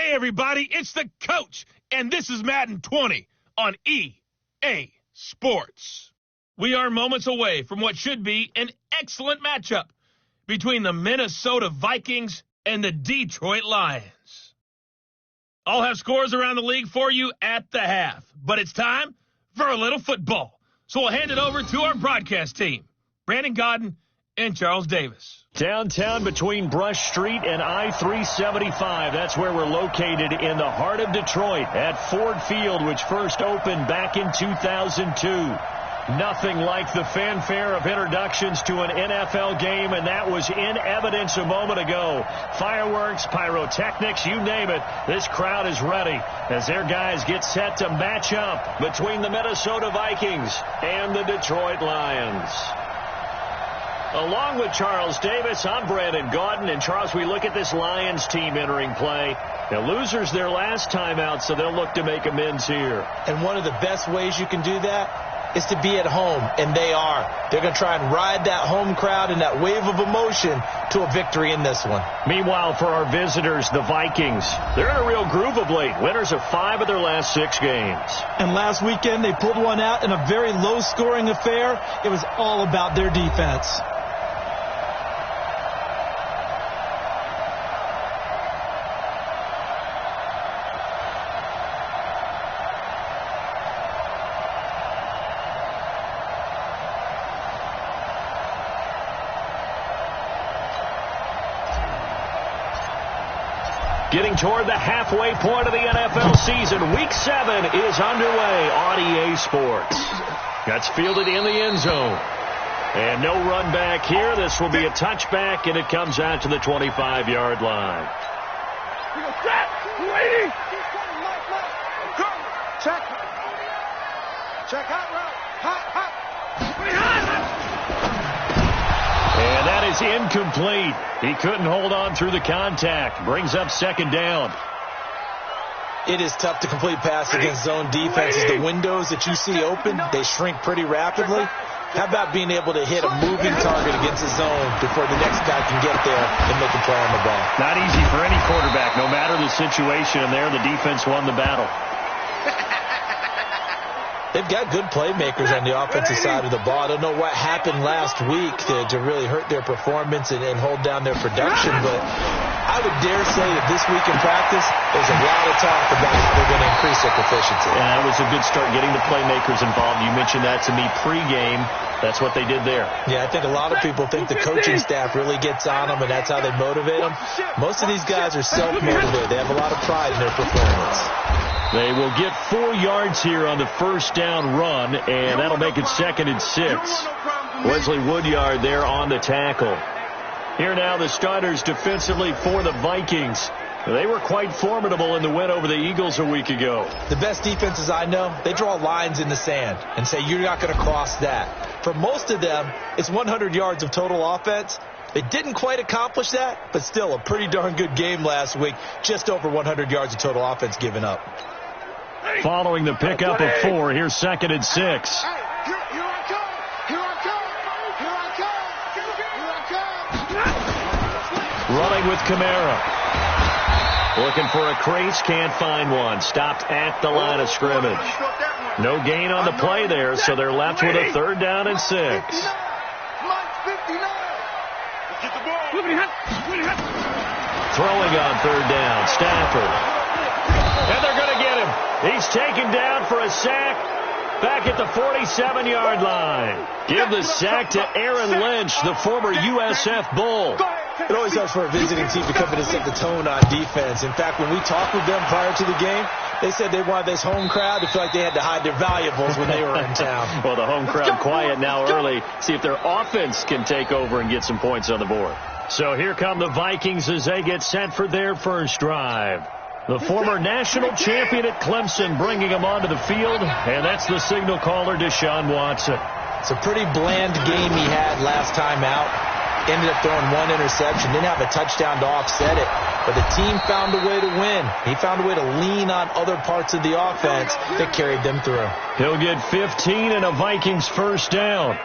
Hey, everybody, it's the coach, and this is Madden 20 on EA Sports. We are moments away from what should be an excellent matchup between the Minnesota Vikings and the Detroit Lions. I'll have scores around the league for you at the half, but it's time for a little football. So we'll hand it over to our broadcast team, Brandon Godden and Charles Davis. Downtown between Brush Street and I-375. That's where we're located in the heart of Detroit at Ford Field, which first opened back in 2002. Nothing like the fanfare of introductions to an NFL game, and that was in evidence a moment ago. Fireworks, pyrotechnics, you name it. This crowd is ready as their guys get set to match up between the Minnesota Vikings and the Detroit Lions. Along with Charles Davis, I'm Brandon Godden. And, Charles, we look at this Lions team entering play. The losers their last time out, so they'll look to make amends here. And one of the best ways you can do that is to be at home, and they are. They're going to try and ride that home crowd and that wave of emotion to a victory in this one. Meanwhile, for our visitors, the Vikings, they're in a real groove of late. Winners of 5 of their last 6 games. And last weekend, they pulled one out in a very low-scoring affair. It was all about their defense. Getting toward the halfway point of the NFL season, Week 7 is underway on EA Sports. That's fielded in the end zone. And no run back here. This will be a touchback, and it comes out to the 25-yard line. And that is incomplete. He couldn't hold on through the contact. Brings up second down. It is tough to complete pass against zone defenses. The windows that you see open, they shrink pretty rapidly. How about being able to hit a moving target against the zone before the next guy can get there and make a play on the ball? Not easy for any quarterback. No matter the situation, and there the defense won the battle. They've got good playmakers on the offensive side of the ball. I don't know what happened last week to really hurt their performance and hold down their production, but I would dare say that this week in practice, there's a lot of talk about how they're going to increase their proficiency. And that was a good start, getting the playmakers involved. You mentioned that to me pregame. That's what they did there. Yeah, I think a lot of people think the coaching staff really gets on them, and that's how they motivate them. Most of these guys are self-motivated. They have a lot of pride in their performance. They will get 4 yards here on the first down run, and that'll make it 2nd and 6. Wesley Woodyard there on the tackle. Here now the starters defensively for the Vikings. They were quite formidable in the win over the Eagles a week ago. The best defenses I know, they draw lines in the sand and say you're not going to cross that. For most of them, it's 100 yards of total offense. They didn't quite accomplish that, but still a pretty darn good game last week. Just over 100 yards of total offense given up. Following the pickup of 4, here's 2nd and 6. Running with Kamara. Looking for a crease, can't find one. Stopped at the line of scrimmage. No gain on the play there, so they're left with a 3rd down and 6. Throwing on 3rd down, Stafford. And they're going to get him. He's taken down for a sack back at the 47-yard line. Give the sack to Aaron Lynch, the former USF Bull. It always helps for a visiting team to come in and set the tone on defense. In fact, when we talked with them prior to the game, they said they wanted this home crowd to feel like they had to hide their valuables when they were in town. Well, the home crowd quiet now early. See if their offense can take over and get some points on the board. So here come the Vikings as they get set for their first drive. The former national champion at Clemson bringing him onto the field, and that's the signal caller, Deshaun Watson. It's a pretty bland game he had last time out. Ended up throwing 1 interception, didn't have a touchdown to offset it, but the team found a way to win. He found a way to lean on other parts of the offense that carried them through. He'll get 15 and a Vikings first down.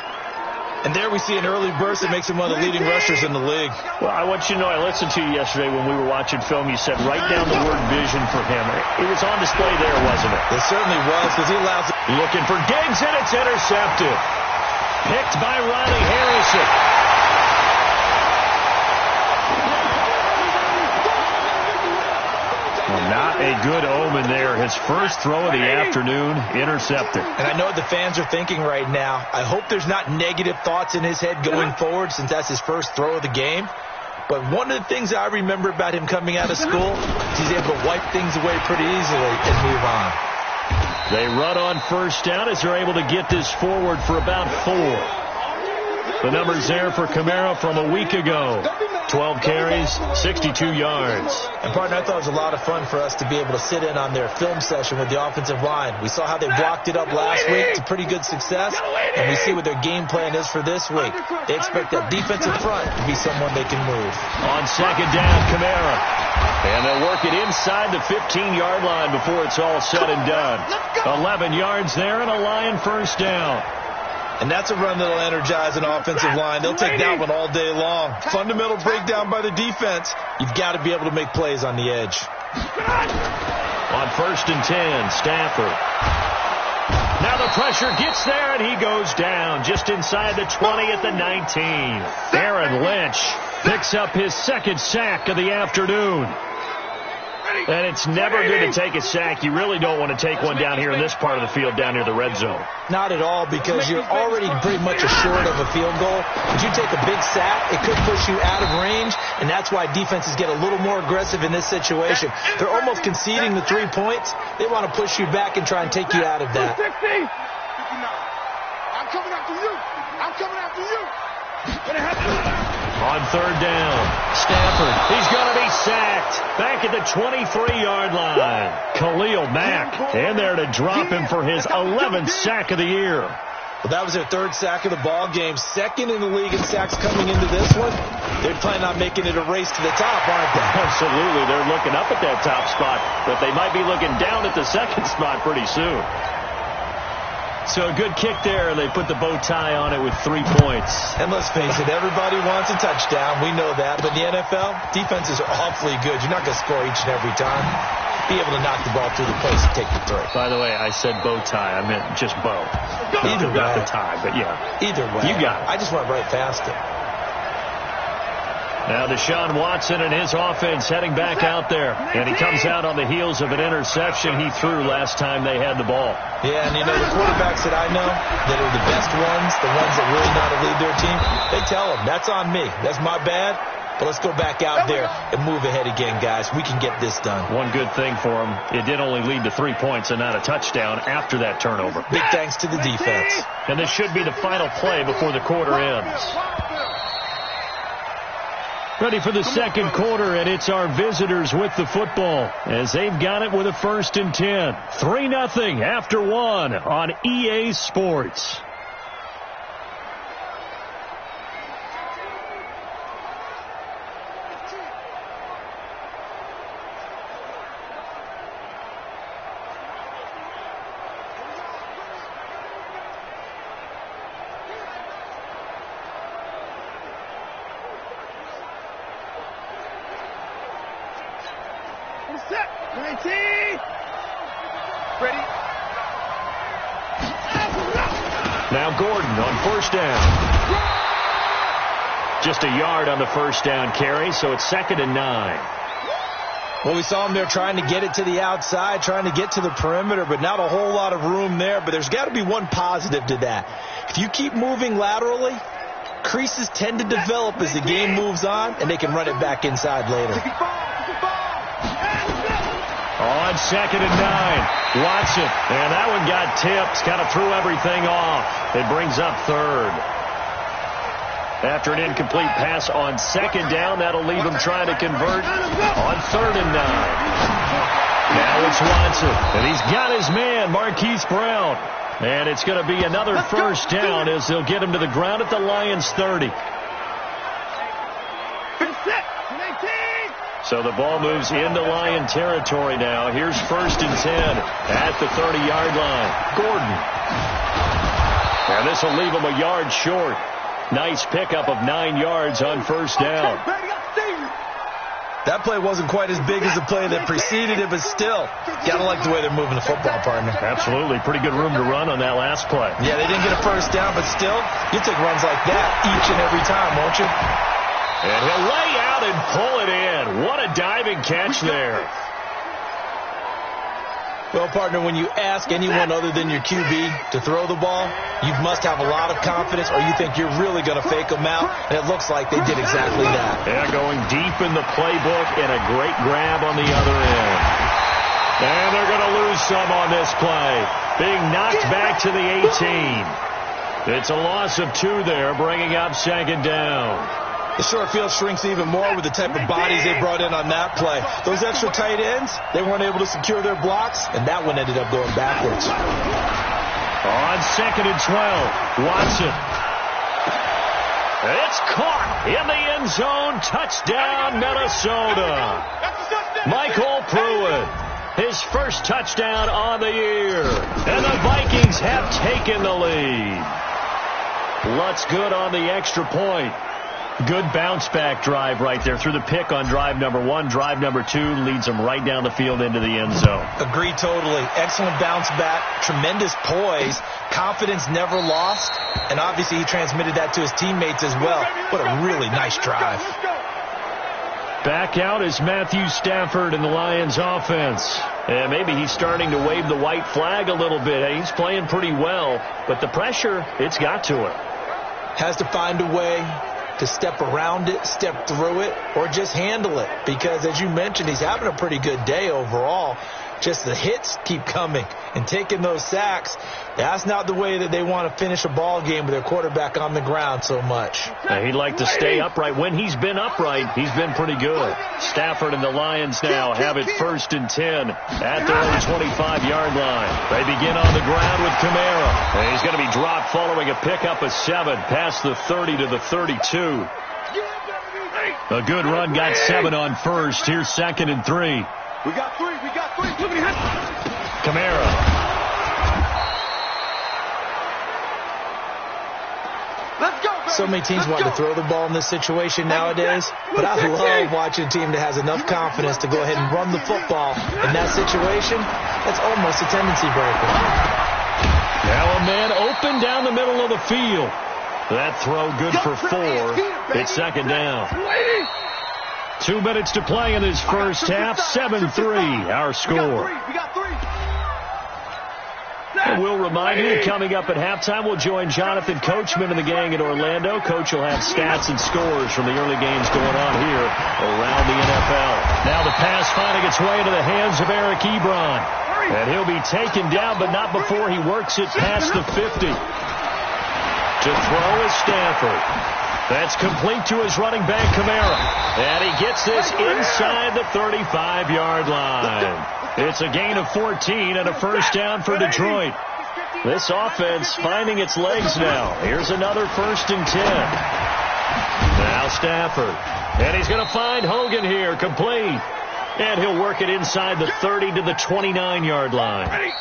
And there we see an early burst that makes him one of the leading rushers in the league. Well, I want you to know, I listened to you yesterday when we were watching film. You said write down the word vision for him. It was on display there, wasn't it? It certainly was, because he allows it. Looking for Diggs, and it's intercepted. Picked by Riley Harrison. Well, not a good omen there. His first throw of the afternoon, intercepted. And I know what the fans are thinking right now. I hope there's not negative thoughts in his head going forward, since that's his first throw of the game. But one of the things I remember about him coming out of school is he's able to wipe things away pretty easily and move on. They run on first down as they're able to get this forward for about 4. The numbers there for Kamara from a week ago. 12 carries, 62 yards. And, partner, I thought it was a lot of fun for us to be able to sit in on their film session with the offensive line. We saw how they blocked it up last week. It's a pretty good success. And we see what their game plan is for this week. They expect that defensive front to be someone they can move. On second down, Kamara. And they'll work it inside the 15-yard line before it's all said and done. 11 yards there and a Lion first down. And that's a run that'll energize an offensive line. They'll take that one all day long. Fundamental breakdown by the defense. You've got to be able to make plays on the edge. On first and 10, Stafford. Now the pressure gets there, and he goes down just inside the 20 at the 19. Aaron Lynch picks up his second sack of the afternoon. And it's never good to take a sack. You really don't want to take one down here in this part of the field, down near the red zone. Not at all, because you're already pretty much assured of a field goal. If you take a big sack, it could push you out of range, and that's why defenses get a little more aggressive in this situation. They're almost conceding the 3 points. They want to push you back and try and take you out of that. I'm coming after you. I'm coming after you. On third down, Stafford. He's going to be sacked. Back at the 23-yard line. Khalil Mack in there to drop him for his 11th sack of the year. Well, that was their third sack of the ball game. Second in the league in sacks coming into this one. They're planning on making it a race to the top, aren't they? Absolutely. They're looking up at that top spot, but they might be looking down at the second spot pretty soon. So a good kick there, and they put the bow tie on it with 3 points. And let's face it, everybody wants a touchdown. We know that. But in the NFL, defenses are awfully good. You're not going to score each and every time. Be able to knock the ball through the place and take the throw. By the way, I said bow tie. I meant just bow. Either way. Not the tie, but yeah. Either way. You got it. I just went right past it. Now Deshaun Watson and his offense heading back out there. And he comes out on the heels of an interception he threw last time they had the ball. Yeah, and you know, the quarterbacks that I know that are the best ones, the ones that really know how to lead their team, they tell them, that's on me. That's my bad. But let's go back out there and move ahead again, guys. We can get this done. One good thing for him, it did only lead to 3 points and not a touchdown after that turnover. Big thanks to the defense. And this should be the final play before the quarter ends. Ready for the second quarter, and it's our visitors with the football as they've got it with a first and 10. 3-0 after 1 on EA Sports. Set. 19. Ready. Now Gordon on first down. Just a yard on the first down carry, so it's 2nd and 9. Well, we saw him there trying to get it to the outside, trying to get to the perimeter, but not a whole lot of room there. But there's got to be one positive to that. If you keep moving laterally, creases tend to develop as the game moves on, and they can run it back inside later. On 2nd and 9, Watson. And that one got tipped. Kind of threw everything off. It brings up 3rd. After an incomplete pass on 2nd down, that'll leave him trying to convert on 3rd and 9. Now it's Watson. And he's got his man, Marquise Brown. And it's going to be another first down as they'll get him to the ground at the Lions' 30. So the ball moves into Lion territory now. Here's 1st and 10 at the 30-yard line. Gordon. And this will leave him a yard short. Nice pickup of 9 yards on first down. That play wasn't quite as big as the play that preceded it, but still, gotta like the way they're moving the football, partner. Absolutely. Pretty good room to run on that last play. Yeah, they didn't get a first down, but still, you take runs like that each and every time, won't you? And he'll lay out and pull it in. What a diving catch there. Well, partner, when you ask anyone other than your QB to throw the ball, you must have a lot of confidence, or you think you're really going to fake them out, and it looks like they did exactly that. Yeah, going deep in the playbook and a great grab on the other end. And they're going to lose some on this play, being knocked back to the 18. It's a loss of 2 there, bringing up second down. The short field shrinks even more with the type of bodies they brought in on that play. Those extra tight ends, they weren't able to secure their blocks, and that one ended up going backwards. On second and 12, Watson. It's caught in the end zone. Touchdown, Minnesota. Michael Pruitt, his first touchdown on the year. And the Vikings have taken the lead. Lutz good on the extra point. Good bounce-back drive right there through the pick on drive number 1. Drive number 2 leads them right down the field into the end zone. Agreed totally. Excellent bounce-back, tremendous poise, confidence never lost, and obviously he transmitted that to his teammates as well. What a really nice drive. Back out is Matthew Stafford in the Lions offense. And maybe he's starting to wave the white flag a little bit. He's playing pretty well, but the pressure, it's got to him. Has to find a way to step around it, step through it, or just handle it. Because, as you mentioned, he's having a pretty good day overall. Just the hits keep coming and taking those sacks. That's not the way that they want to finish a ball game with their quarterback on the ground so much. He'd like to stay upright. When he's been upright, he's been pretty good. Stafford and the Lions now have it 1st and 10 at their own 25-yard line. They begin on the ground with Kamara. And he's going to be dropped following a pickup of 7 past the 30 to the 32. A good run got 7 on first. Here's 2nd and 3. We got 3. Kamara. Let's go, baby. So many teams want to throw the ball in this situation nowadays, but I love watching a team that has enough confidence to go ahead and run the football. In that situation, that's almost a tendency breaker. Now a man open down the middle of the field. That throw good for 4. It's 2nd down. 2 minutes to play in this first half. 7-3 our score. And we'll remind you, coming up at halftime, we'll join Jonathan Coachman and the gang in Orlando. Coach will have stats and scores from the early games going on here around the NFL. Now the pass finding its way into the hands of Eric Ebron. And he'll be taken down, but not before he works it past the 50. To throw is Stafford. That's complete to his running back, Kamara. And he gets this inside the 35-yard line. It's a gain of 14 and a first down for Detroit. This offense finding its legs now. Here's another 1st and 10. Now Stafford. And he's going to find Hogan here, complete. And he'll work it inside the 30 to the 29-yard line.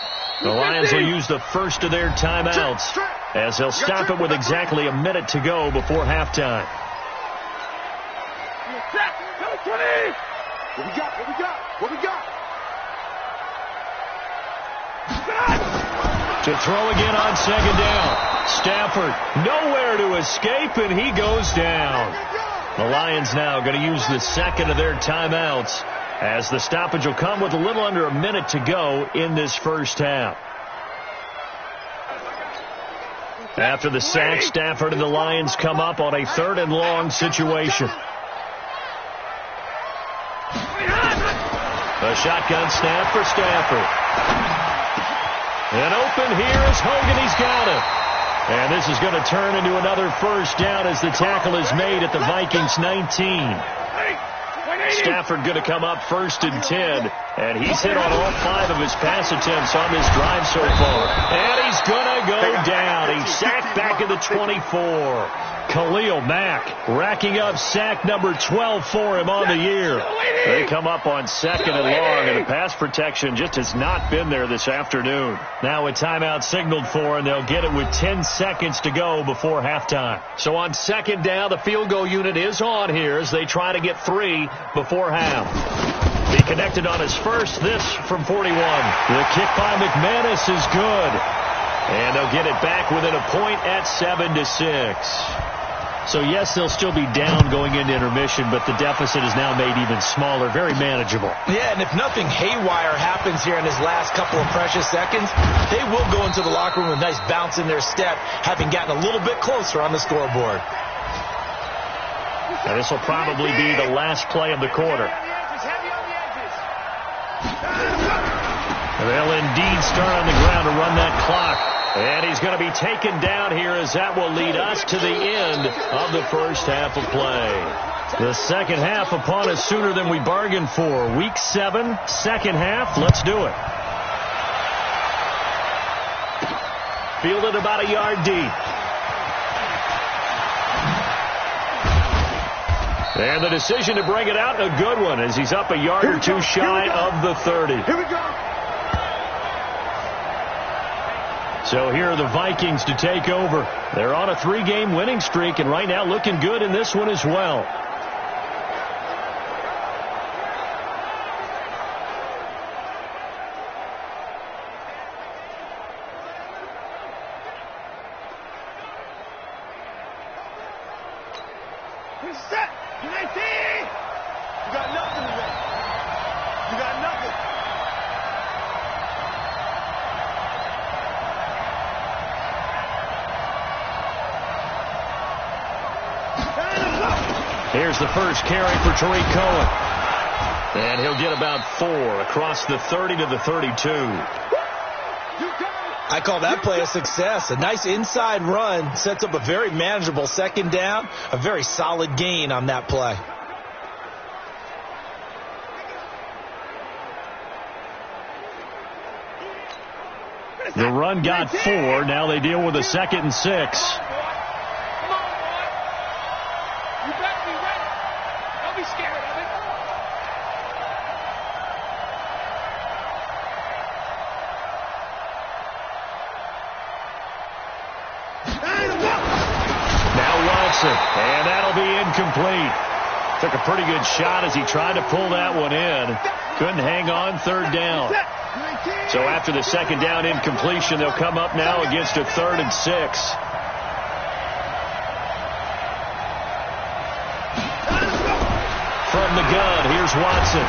The Lions will use the first of their timeouts as they'll stop it with exactly a minute to go before halftime. What we got? To throw again on 2nd down. Stafford nowhere to escape, and he goes down. The Lions now going to use the 2nd of their timeouts as the stoppage will come with a little under a minute to go in this first half. After the sack, Stafford and the Lions come up on a 3rd and long situation. A shotgun snap for Stafford. And open here is Hogan. He's got it. And this is going to turn into another first down as the tackle is made at the Vikings 19. Stafford going to come up 1st and 10 And he's hit on all 5 of his pass attempts on this drive so far. And he's going to go down. He's sacked back at the 24. Khalil Mack racking up sack number 12 for him on the year. They come up on 2nd and long, and the pass protection just has not been there this afternoon. Now a timeout signaled for, and they'll get it with 10 seconds to go before halftime. So on 2nd down, the field goal unit is on here as they try to get 3 before half. He connected on his first, this from 41. The kick by McManus is good. And they'll get it back within a point at 7-6. So, yes, they'll still be down going into intermission, but the deficit is now made even smaller, very manageable. Yeah, and if nothing haywire happens here in his last couple of precious seconds, they will go into the locker room with a nice bounce in their step, having gotten a little bit closer on the scoreboard. And this will probably be the last play of the quarter. They'll indeed start on the ground to run that clock. And he's going to be taken down here as that will lead us to the end of the first half of play. The second half upon us sooner than we bargained for. Week 7, second half. Let's do it. Fielded about a yard deep. And the decision to bring it out, a good one, as he's up a yard or 2 shy of the 30. Here we go. So here are the Vikings to take over. They're on a 3-game winning streak, and right now looking good in this one as well. We're set. You got nothing today. You got nothing. Here's the first carry for Tariq Cohen. And he'll get about 4 across the 30 to the 32. I call that play a success. A nice inside run sets up a very manageable 2nd down. A very solid gain on that play. The run got 4. Now they deal with a 2nd and 6. And that'll be incomplete. Took a pretty good shot as he tried to pull that one in. Couldn't hang on, 3rd down. So after the 2nd down incompletion, they'll come up now against a 3rd and 6. From the gun, here's Watson.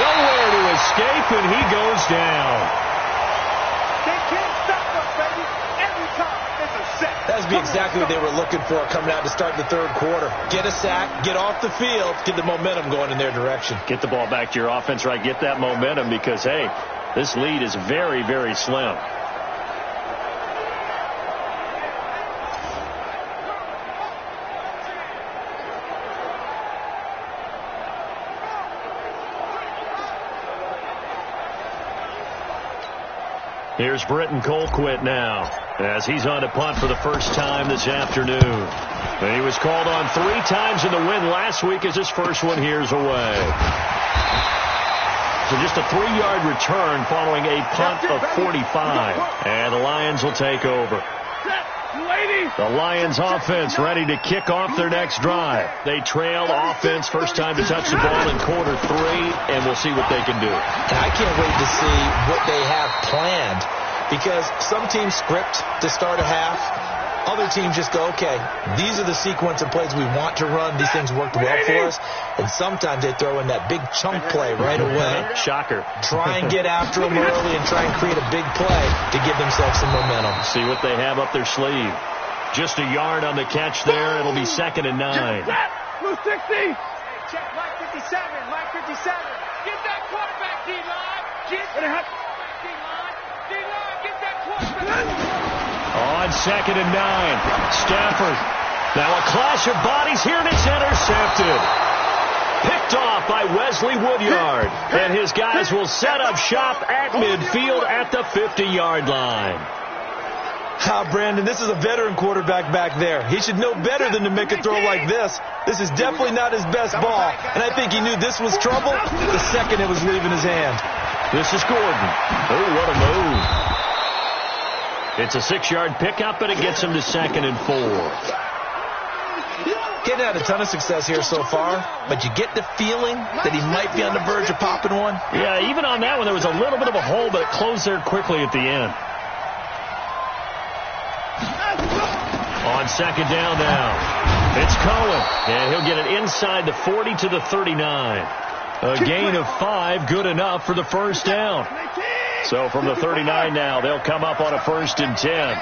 Nowhere to escape, and he goes down. They can't stop us, baby. Every time it's a set. That's be exactly what they were looking for coming out to start the 3rd quarter. Get a sack, get off the field, get the momentum going in their direction. Get the ball back to your offense, right? Get that momentum because, hey, this lead is very, very slim. Here's Britton Colquitt now as he's on to punt for the first time this afternoon. And he was called on 3 times in the win last week as his first one here's away. So just a 3-yard return following a punt of 45. And the Lions will take over. The Lions offense ready to kick off their next drive. They trail offense, first time to touch the ball in quarter 3, and we'll see what they can do. And I can't wait to see what they have planned, because some teams script to start a half. Other teams just go, okay, these are the sequence of plays we want to run. These things worked well for us. And sometimes they throw in that big chunk play right away. Shocker. Try and get after them early and try and create a big play to give themselves some momentum. See what they have up their sleeve. Just a yard on the catch there. It'll be 2nd and 9. Blue 60. Check Mike 57. Mike 57. Get that quarterback, D-line. Get that quarterback, D-line. D-line, get that quarterback. On 2nd and 9. Stafford. Now a clash of bodies here, and it's intercepted. Picked off by Wesley Woodyard. And his guys will set up shop at midfield at the 50-yard line. Brandon, this is a veteran quarterback back there. He should know better than to make a throw like this. This is definitely not his best ball, and I think he knew this was trouble the second it was leaving his hand. This is Gordon. Oh, what a move. It's a 6-yard pickup, and it gets him to 2nd and 4. Getting had a ton of success here so far, but you get the feeling that he might be on the verge of popping one. Yeah, even on that one, there was a little bit of a hole, but it closed there quickly at the end. On 2nd down now, it's Cohen, and he'll get it inside the 40 to the 39. A gain of 5, good enough for the first down. So from the 39 now, they'll come up on a 1st and 10.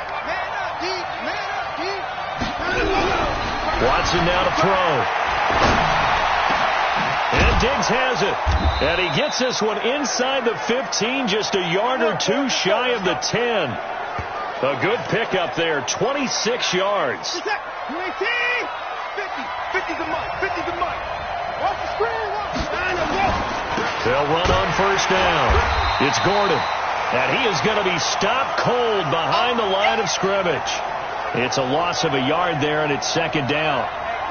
Watson now to throw. And Diggs has it. And he gets this one inside the 15, just a yard or two shy of the 10. A good pickup there, 26 yards. 50. 50's a must. 50's a must. Watch the screen. They'll run on 1st down. It's Gordon. And he is going to be stopped cold behind the line of scrimmage. It's a loss of a yard there, and it's 2nd down.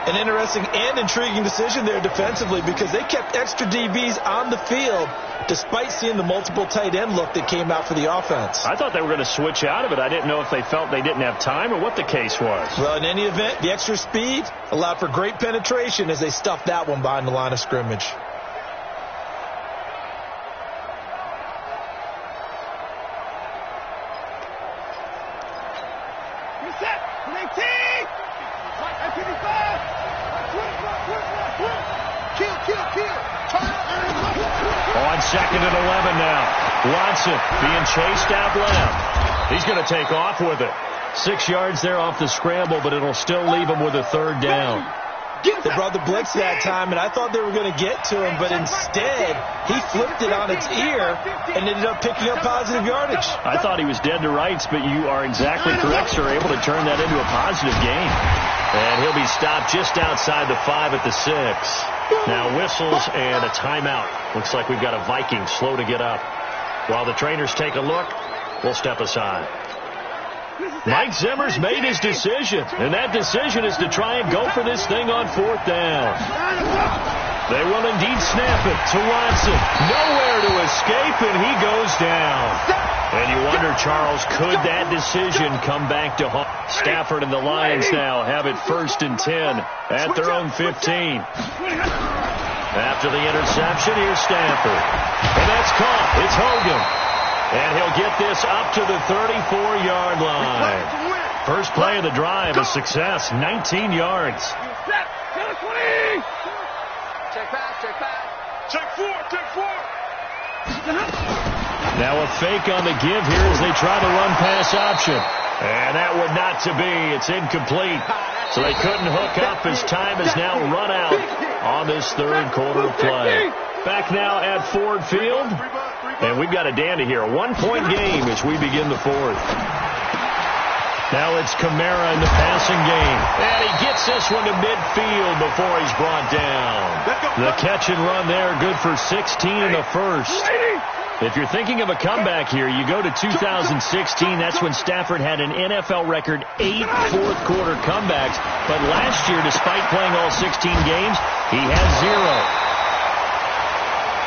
An interesting and intriguing decision there defensively because they kept extra DBs on the field despite seeing the multiple tight end look that came out for the offense. I thought they were going to switch out of it. I didn't know if they felt they didn't have time or what the case was. Well, in any event, the extra speed allowed for great penetration as they stuffed that one behind the line of scrimmage. On 2nd and 11 now. Watson being chased out left. He's going to take off with it. 6 yards there off the scramble, but it'll still leave him with a 3rd down. They brought the blitz that time, and I thought they were going to get to him, but instead he flipped it on its ear and ended up picking up positive yardage. I thought he was dead to rights, but you are exactly correct, sir. Able to turn that into a positive gain. And he'll be stopped just outside the 5 at the 6. Now whistles and a timeout. Looks like we've got a Viking slow to get up. While the trainers take a look, we'll step aside. Mike Zimmer's made his decision, and that decision is to try and go for this thing on 4th down. They will indeed snap it to Watson. Nowhere to escape, and he goes down. And you wonder, Charles, could that decision come back to haunt? Stafford and the Lions now have it 1st and 10 at their own 15. After the interception, here's Stafford. And that's caught. It's Hogan. And he'll get this up to the 34-yard line. First play of the drive, a success, 19 yards. Check pass. Check 4. Now a fake on the give here as they try to run pass option. And that would not to be. It's incomplete. So they couldn't hook up as time is now run out on this 3rd quarter of play. Back now at Ford Field. And we've got a dandy here. A 1-point game as we begin the 4th. Now it's Kamara in the passing game. And he gets this one to midfield before he's brought down. The catch and run there, good for 16 in the 1st. If you're thinking of a comeback here, you go to 2016. That's when Stafford had an NFL record 8 fourth-quarter comebacks. But last year, despite playing all 16 games, he had 0.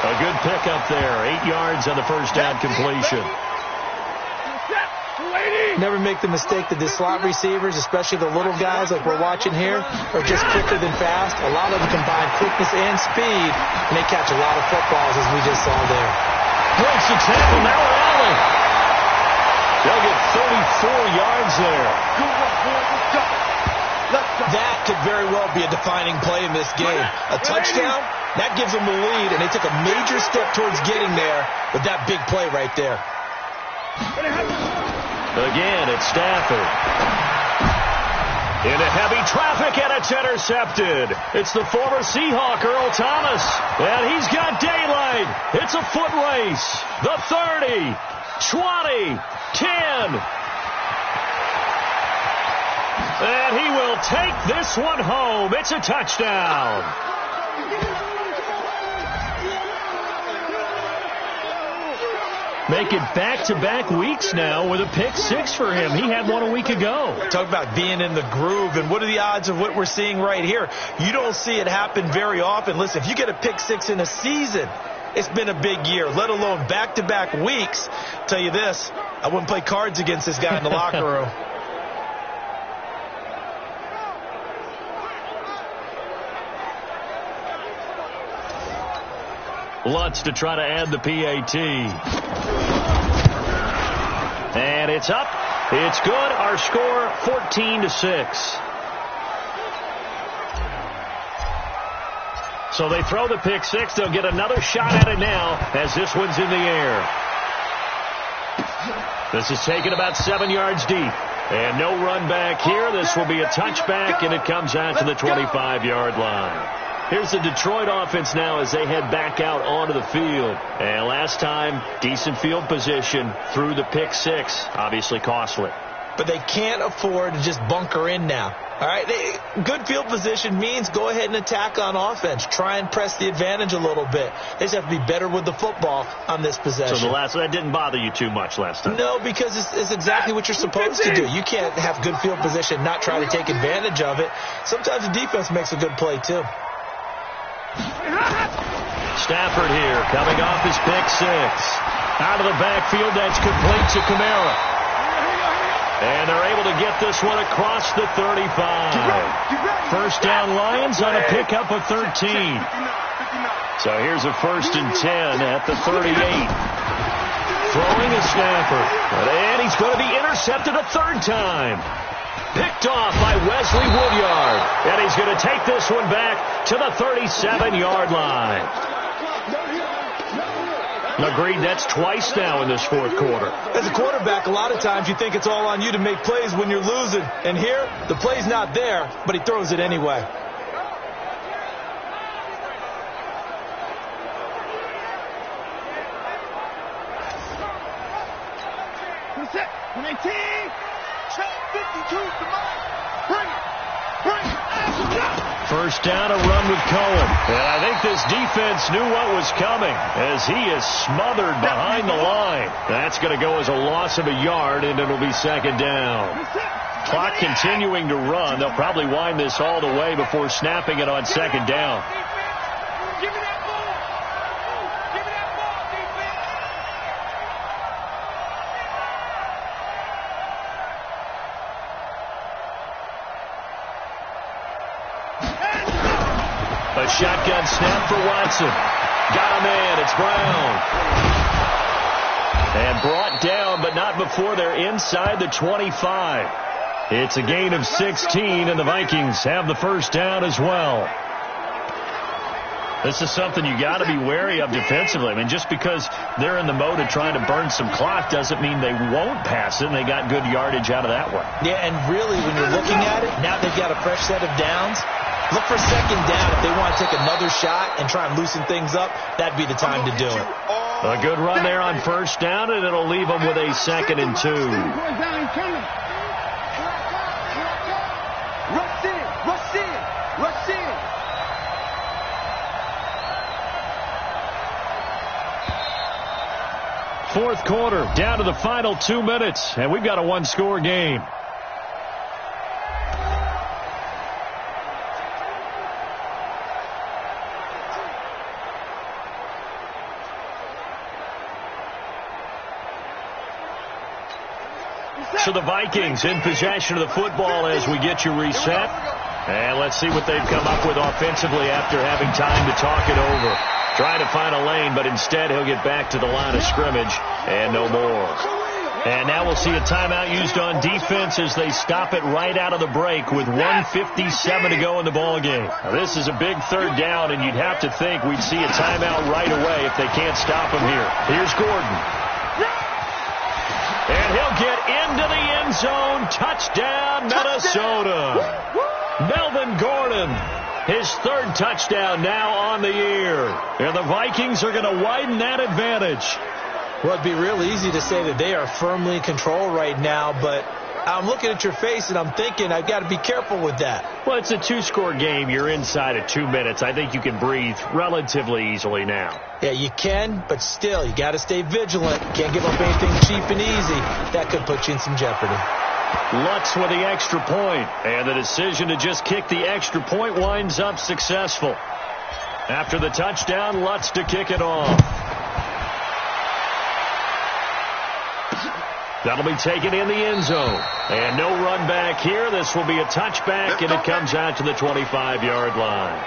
A good pickup there. 8 yards on the first down completion. Never make the mistake that the slot receivers, especially the little guys like we're watching here, are just quicker than fast. A lot of them combine quickness and speed, and they catch a lot of footballs, as we just saw there. Breaks the tackle. Now Allen. They'll get 34 yards there. That could very well be a defining play in this game. A touchdown, that gives them the lead, and they took a major step towards getting there with that big play right there. Again, it's Stafford. Into heavy traffic, and it's intercepted. It's the former Seahawk, Earl Thomas. And he's got daylight. It's a foot race. The 30, 20, 10. And he will take this one home. It's a touchdown. Make it back-to-back weeks now with a pick six for him. He had one a week ago. Talk about being in the groove, and what are the odds of what we're seeing right here? You don't see it happen very often. Listen, if you get a pick six in a season, it's been a big year, let alone back-to-back weeks. Tell you this, I wouldn't play cards against this guy in the locker room. Lutz to try to add the PAT. And it's up. It's good. Our score 14-6. So they throw the pick six. They'll get another shot at it now as this one's in the air. This is taken about 7 yards deep. And no run back here. This will be a touchback, and it comes out to the 25-yard line. Here's the Detroit offense now as they head back out onto the field. And last time, decent field position through the pick six. Obviously costly. But they can't afford to just bunker in now. All right, good field position means go ahead and attack on offense. Try and press the advantage a little bit. They just have to be better with the football on this possession. So that didn't bother you too much last time? No, because it's exactly what you're supposed to do. You can't have good field position, not try to take advantage of it. Sometimes the defense makes a good play, too. Stafford here coming off his pick six. Out of the backfield, that's complete to Kamara. And they're able to get this one across the 35. First down Lions on a pickup of 13. So here's a 1st and 10 at the 38. Throwing is Stafford. And he's going to be intercepted a third time. Picked off by Wesley Woodyard. And he's going to take this one back to the 37-yard line. Agreed, that's twice now in this fourth quarter. As a quarterback, a lot of times you think it's all on you to make plays when you're losing. And here, the play's not there, but he throws it anyway. Set. 19. Check 52. Come on. Bring it. First down, a run with Cohen. And I think this defense knew what was coming as he is smothered behind the line. That's going to go as a loss of a yard, and it'll be second down. Clock continuing to run. They'll probably wind this all the way before snapping it on second down. Give me that ball. Give me that ball, defense. A shotgun snap for Watson. Got a man. It's Brown. And brought down, but not before they're inside the 25. It's a gain of 16, and the Vikings have the first down as well. This is something you got to be wary of defensively. I mean, just because they're in the mode of trying to burn some clock doesn't mean they won't pass it, and they got good yardage out of that one. Yeah, and really, when you're looking at it, now they've got a fresh set of downs. Look for second down. If they want to take another shot and try and loosen things up, that'd be the time to do it. A good run there on first down, and it'll leave them with a 2nd and 2. Rush in. Rush in. Rush in. Fourth quarter, down to the final 2 minutes, and we've got a one-score game. So the Vikings in possession of the football as we get you reset. And let's see what they've come up with offensively after having time to talk it over. Trying to find a lane, but instead he'll get back to the line of scrimmage and no more. And now we'll see a timeout used on defense as they stop it right out of the break with 1:57 to go in the ballgame. Now this is a big third down, and you'd have to think we'd see a timeout right away if they can't stop him here. Here's Gordon. And he'll get into the end zone. Touchdown, Minnesota. Melvin Gordon, his third touchdown now on the year. And the Vikings are going to widen that advantage. Well, it'd be real easy to say that they are firmly in control right now, but I'm looking at your face and I'm thinking I've got to be careful with that. Well, it's a 2-score game. You're inside of 2 minutes. I think you can breathe relatively easily now. Yeah, you can, but still, you got to stay vigilant. Can't give up anything cheap and easy. That could put you in some jeopardy. Lutz with the extra point, and the decision to just kick the extra point winds up successful. After the touchdown, Lutz to kick it off. That'll be taken in the end zone. And no run back here. This will be a touchback, and it comes out to the 25-yard line.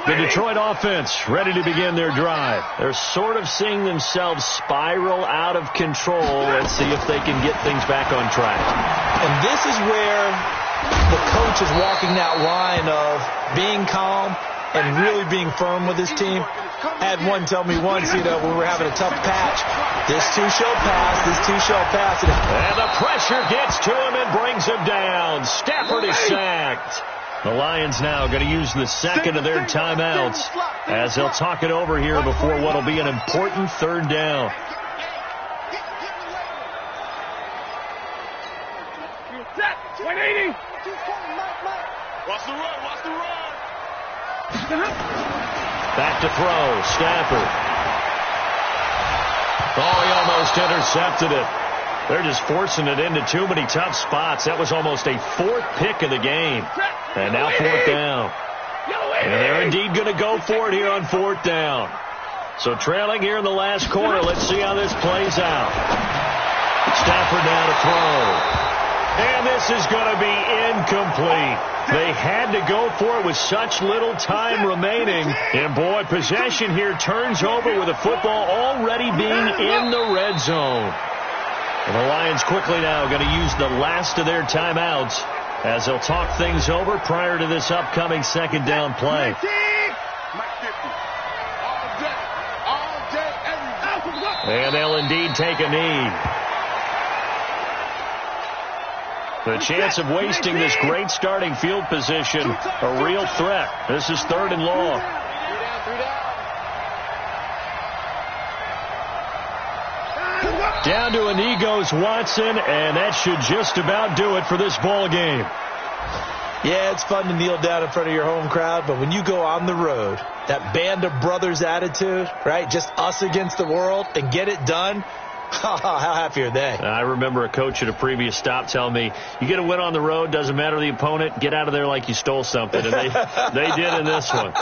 The Detroit offense ready to begin their drive. They're sort of seeing themselves spiral out of control. Let's see if they can get things back on track. And this is where the coach is walking that line of being calm and really being firm with his team. I had one tell me once, when we were having a tough patch, this too shall pass, this too shall pass. And the pressure gets to him and brings him down. Stafford is sacked. The Lions now going to use the second of their timeouts as they'll talk it over here before what will be an important third down. Watch the run, watch the run. Back to throw, Stafford. Oh, he almost intercepted it. They're just forcing it into too many tough spots. That was almost a fourth pick of the game. And now fourth down. And they're indeed going to go for it here on fourth down. So trailing here in the last quarter. Let's see how this plays out. Stafford now to throw. And this is going to be incomplete. They had to go for it with such little time remaining. And, boy, possession here turns over with the football already being in the red zone. And the Lions quickly now going to use the last of their timeouts as they'll talk things over prior to this upcoming second down play. And they'll indeed take a knee. The chance of wasting this great starting field position, a real threat. This is third and long. Down to a knee goes Watson, and that should just about do it for this ball game. Yeah, it's fun to kneel down in front of your home crowd, but when you go on the road, that band of brothers attitude, right, just us against the world, and get it done, how happy are they? I remember a coach at a previous stop telling me, you get a win on the road, doesn't matter the opponent, get out of there like you stole something. And they did in this one.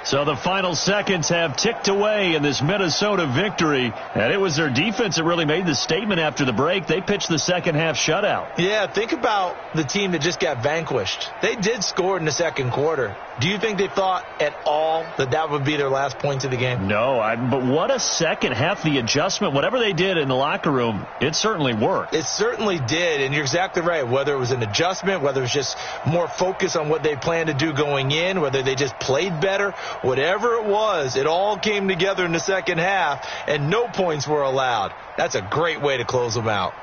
So the final seconds have ticked away in this Minnesota victory. And it was their defense that really made the statement after the break. They pitched the second half shutout. Yeah, think about the team that just got vanquished. They did score in the second quarter. Do you think they thought at all that that would be their last point of the game? No, but what a second half. The adjustment, whatever they did in the locker room, it certainly worked. It certainly did, and you're exactly right. Whether it was an adjustment, whether it was just more focus on what they planned to do going in, whether they just played better, whatever it was, it all came together in the second half, and no points were allowed. That's a great way to close them out.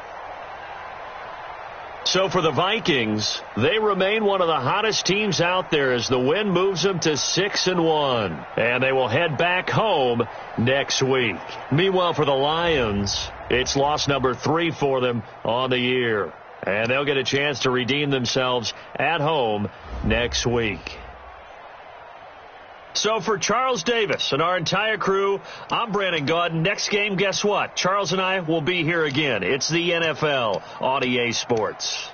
So for the Vikings, they remain one of the hottest teams out there as the win moves them to 6-1. And they will head back home next week. Meanwhile, for the Lions, it's loss number 3 for them on the year. And they'll get a chance to redeem themselves at home next week. So for Charles Davis and our entire crew, I'm Brandon Gaudin. Next game, guess what? Charles and I will be here again. It's the NFL on EA Sports.